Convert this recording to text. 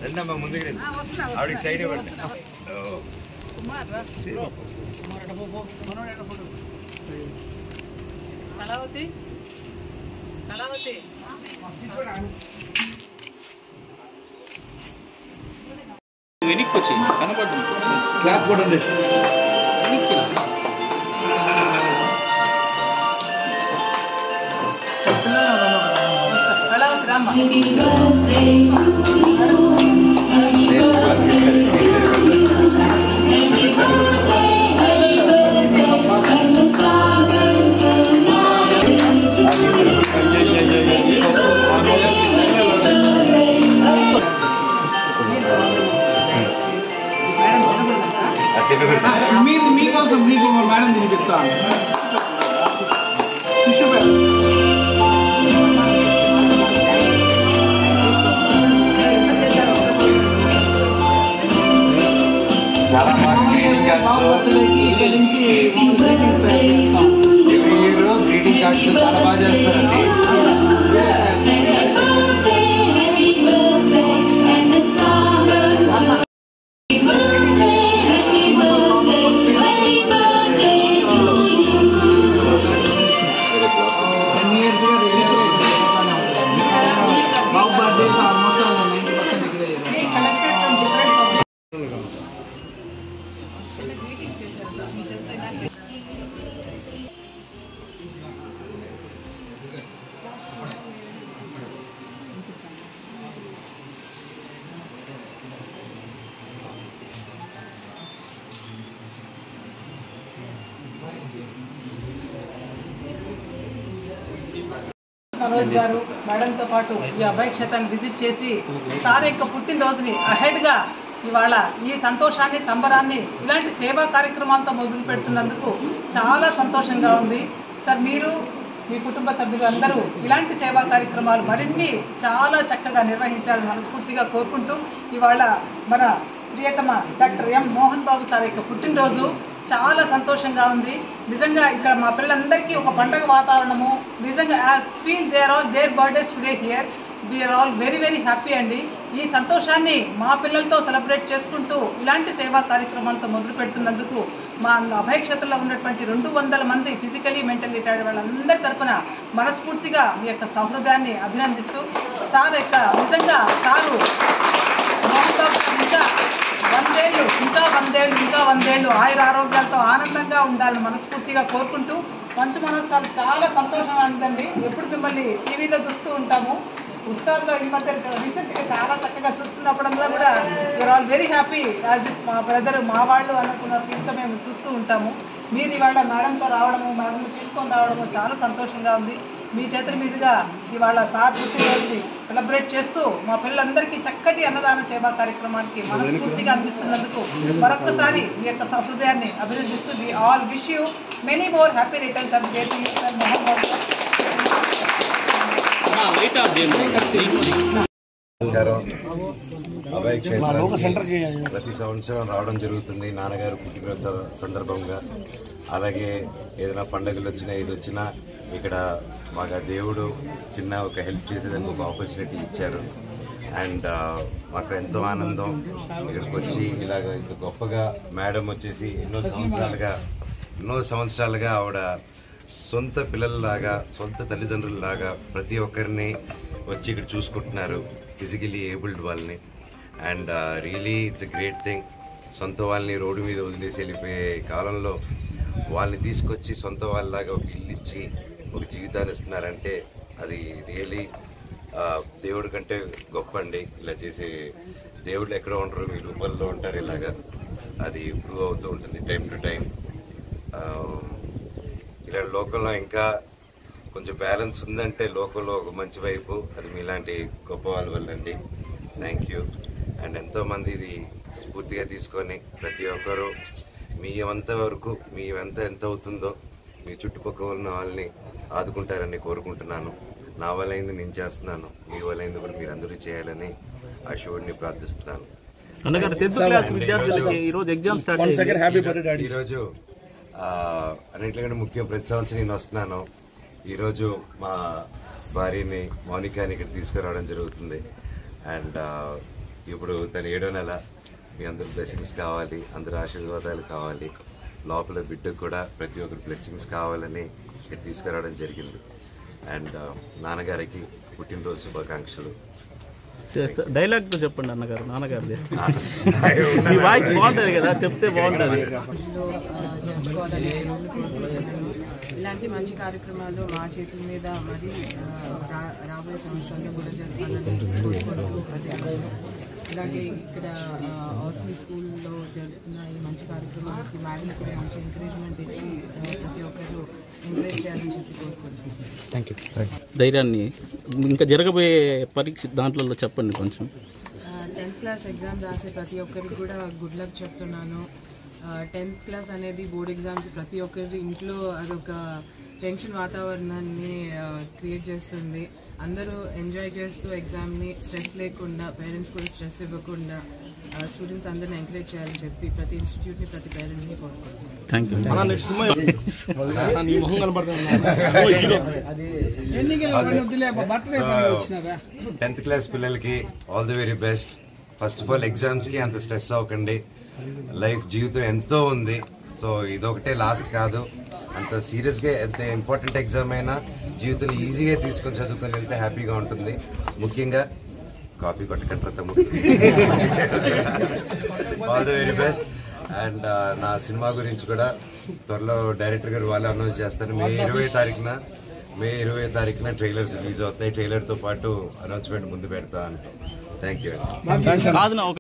రెండమ్మా ముందుకు రండి, ఆవిడకి సైడ్ ఇవ్వండి. కళావతి కళావతి వెనక్కి వచ్చి కనపడ్డం క్లాప్ కూడా ఉంది. కళావతి రామ్మ మీకోసం మీకు మేడం తినిపిస్తాను. చాలా బాగా గ్రీటింగ్ కార్డ్స్ చాలా బాగా చేస్తారండి. మనోజ్ గారు మేడంతో పాటు ఈ అభయ క్షేత్రాన్ని విజిట్ చేసి సార్ యొక్క పుట్టినరోజుని అహెడ్గా ఇవాళ ఈ సంతోషాన్ని సంబరాన్ని ఇలాంటి సేవా కార్యక్రమాలతో మొదలు పెడుతున్నందుకు చాలా సంతోషంగా ఉంది. సార్ మీరు మీ కుటుంబ సభ్యులు అందరూ ఇలాంటి సేవా కార్యక్రమాలు మరిన్ని చాలా చక్కగా నిర్వహించాలని మనస్ఫూర్తిగా కోరుకుంటూ ఇవాళ మన ప్రియతమ doctor M Mohan Babu sir యొక్క పుట్టినరోజు చాలా సంతోషంగా ఉంది. నిజంగా ఇక్కడ మా పిల్లలందరికీ ఒక పండగ వాతావరణము నిజంగా as feel they are all their birthdays today here. We are all very very happy అండి. ఈ సంతోషాన్ని మా పిల్లలతో సెలబ్రేట్ చేసుకుంటూ ఇలాంటి సేవా కార్యక్రమాలతో మొదలు పెడుతున్నందుకు మా అభయ క్షేత్రంలో ఉన్నటువంటి 200 మంది ఫిజికలీ మెంటల్లీ రిటైర్డ్ వాళ్ళందరి తరఫున మనస్ఫూర్తిగా మీ యొక్క సౌహృదాన్ని అభినందిస్తూ సార్ యొక్క నిజంగా సారు ఇంకా 100 ఏళ్ళు ఆయుర ఆరోగ్యాలతో ఆనందంగా ఉండాలని మనస్ఫూర్తిగా కోరుకుంటూ మంచు మనోజ్ సార్ చాలా సంతోషం ఉందండి. ఎప్పుడు మిమ్మల్ని టీవీలో చూస్తూ ఉంటాము. ఉస్తాద్లో ఈ మధ్య రీసెంట్గా చాలా చక్కగా చూస్తున్నప్పుడల్లా కూడా you are all very happy as if మా బ్రదర్ మా వాళ్ళు అనుకున్న ఫీల్తో మేము చూస్తూ ఉంటాము. మీరు ఇవాళ మేడంతో రావడము మేడంని తీసుకొని రావడము చాలా సంతోషంగా ఉంది. మీ చేతుల మీదుగా ఇవాళ సార్ పుట్టినరోజుని సెలబ్రేట్ చేస్తూ మా పిల్లలందరికీ చక్కటి అన్నదాన సేవా కార్యక్రమానికి మనస్ఫూర్తిగా అందిస్తున్నందుకు మరొకసారి మీ యొక్క సహృదయాన్ని అభినందిస్తూ we all wish you many more happy returns of day to you sir Mohan Babu. నమస్కారం. అభయ క్షేత్రానికి ప్రతి సంవత్సరం రావడం జరుగుతుంది నాన్నగారు పుట్టినరోజు సందర్భంగా. అలాగే ఏదైనా పండుగలు వచ్చినా ఇది వచ్చినా ఇక్కడ మాకు దేవుడు చిన్న ఒక హెల్ప్ చేసేదానికి ఒక ఆపర్చునిటీ ఇచ్చారు. అండ్ మాకు ఎంతో ఆనందం ఇక్కడికి వచ్చి ఇలాగ ఇంత గొప్పగా మేడం వచ్చేసి ఎన్నో సంవత్సరాలుగా ఆవిడ సొంత పిల్లల్లాగా సొంత తల్లిదండ్రులలాగా ప్రతి ఒక్కరిని వచ్చి ఇక్కడ చూసుకుంటున్నారు ఫిజికలీ ఏబుల్డ్ వాళ్ళని. And really it's a great thing. సొంత వాళ్ళని రోడ్డు మీద వదిలేసి వెళ్ళిపోయే కాలంలో వాళ్ళని తీసుకొచ్చి సొంత వాళ్ళలాగా ఒక ఇల్లు ఇచ్చి ఒక జీవితాన్ని ఇస్తున్నారంటే అది రియలీ దేవుడి కంటే గొప్ప అండి. ఇలా చేసే దేవుళ్ళు ఎక్కడ ఉంటారు, మీ రూపంలో ఉంటారు. ఇలాగా అది ప్రూవ్ అవుతూ ఉంటుంది టైం టు టైం. ఇలా లోకంలో ఇంకా కొంచెం బ్యాలెన్స్ ఉందంటే లోకంలో ఒక మంచి వైపు అది మీలాంటి గొప్ప వాళ్ళ వల్ల అండి. Thank you. అండ్ ఎంతోమంది ఇది స్ఫూర్తిగా తీసుకొని ప్రతి ఒక్కరూ మీ ఎంత అవుతుందో మీ చుట్టుపక్కల ఉన్న వాళ్ళని ఆదుకుంటారని కోరుకుంటున్నాను. నా వల్లైంది నేను చేస్తున్నాను, మీ వల్లైంది కూడా మీరు అందరూ చేయాలని ఆ శివుడిని ప్రార్థిస్తున్నాను. ఈరోజు అన్నింటికంటే ముఖ్యం ప్రతి సంవత్సరం నేను వస్తున్నాను. ఈరోజు మా భార్యని మౌనికాని ఇక్కడ తీసుకురావడం జరుగుతుంది. అండ్ ఇప్పుడు తను 7వ నెల. మీ అందరు బ్లెస్సింగ్స్ కావాలి, అందరు ఆశీర్వాదాలు కావాలి. లోపల బిడ్డకు కూడా ప్రతి ఒక్కరు బ్లెస్సింగ్స్ కావాలని ఇక్కడ తీసుకురావడం జరిగింది. అండ్ నాన్నగారికి పుట్టినరోజు శుభాకాంక్షలు. డైలాగ్తో చెప్పండి అన్నగారు, నాన్నగారిది. మీ వాయిస్ బాగుంటుంది కదా, చెప్తే బాగుంటుంది. ఇలాంటి మంచి కార్యక్రమాలు మా చేతుల మీద మరి రాబోయే సంవత్సరాల్లో కూడా జరపాలని. అలాగే ఇక్కడ ఆర్ఫన్ స్కూల్లో జరుగుతున్న ఈ మంచి కార్యక్రమాలకి మేడం కూడా మంచి ఎంకరేజ్మెంట్ ఇచ్చి ప్రతి ఒక్కరు ఎంకరేజ్ చేయాలని చెప్పి కోరుకుంటున్నాను. Thank you. ధైర్యాన్ని ఇంకా జరగబోయే పరీక్ష దాంట్లో చెప్పండి కొంచెం. 10th క్లాస్ ఎగ్జామ్ రాసే ప్రతి ఒక్కరికి కూడా గుడ్ లక్ చెప్తున్నాను. 10th క్లాస్ అనేది బోర్డ్ ఎగ్జామ్స్ ప్రతి ఒక్కరి ఇంట్లో అదొక టెన్షన్ వాతావరణాన్ని క్రియేట్ చేస్తుంది. అందరూ ఎంజాయ్ చేస్తూ ఎగ్జామ్ని స్ట్రెస్ లేకుండా, పేరెంట్స్ కూడా స్ట్రెస్ ఇవ్వకుండా స్టూడెంట్స్ అందరిని ఎంకరేజ్ చేయాలని చెప్పి ప్రతి ఇన్స్టిట్యూట్ని, ప్రతి పేరెంట్ని కోరుకుంటున్నాను. Thank you. 10th క్లాస్ పిల్లలకి all the very best. First of all ఎగ్జామ్స్కి అంత స్ట్రెస్ అవ్వకండి. లైఫ్ జీవితం ఎంతో ఉంది. సో ఇదొకటే లాస్ట్ కాదు. అంత సీరియస్గా ఎంత ఇంపార్టెంట్ ఎగ్జామ్ అయినా జీవితంలో ఈజీగా తీసుకొని చదువుకొని వెళ్తే హ్యాపీగా ఉంటుంది. ముఖ్యంగా కాపీ కొట్టకంటారు తమ్ముడు. All the very best. And నా సినిమా గురించి కూడా త్వరలో డైరెక్టర్ గారు వాళ్ళు అనౌన్స్ చేస్తారు. మే 20 తారీఖున ట్రైలర్స్ రిలీజ్ అవుతాయి. ట్రైలర్తో పాటు అనౌన్స్మెంట్ ముందు పెడతా అంటే. Thank you.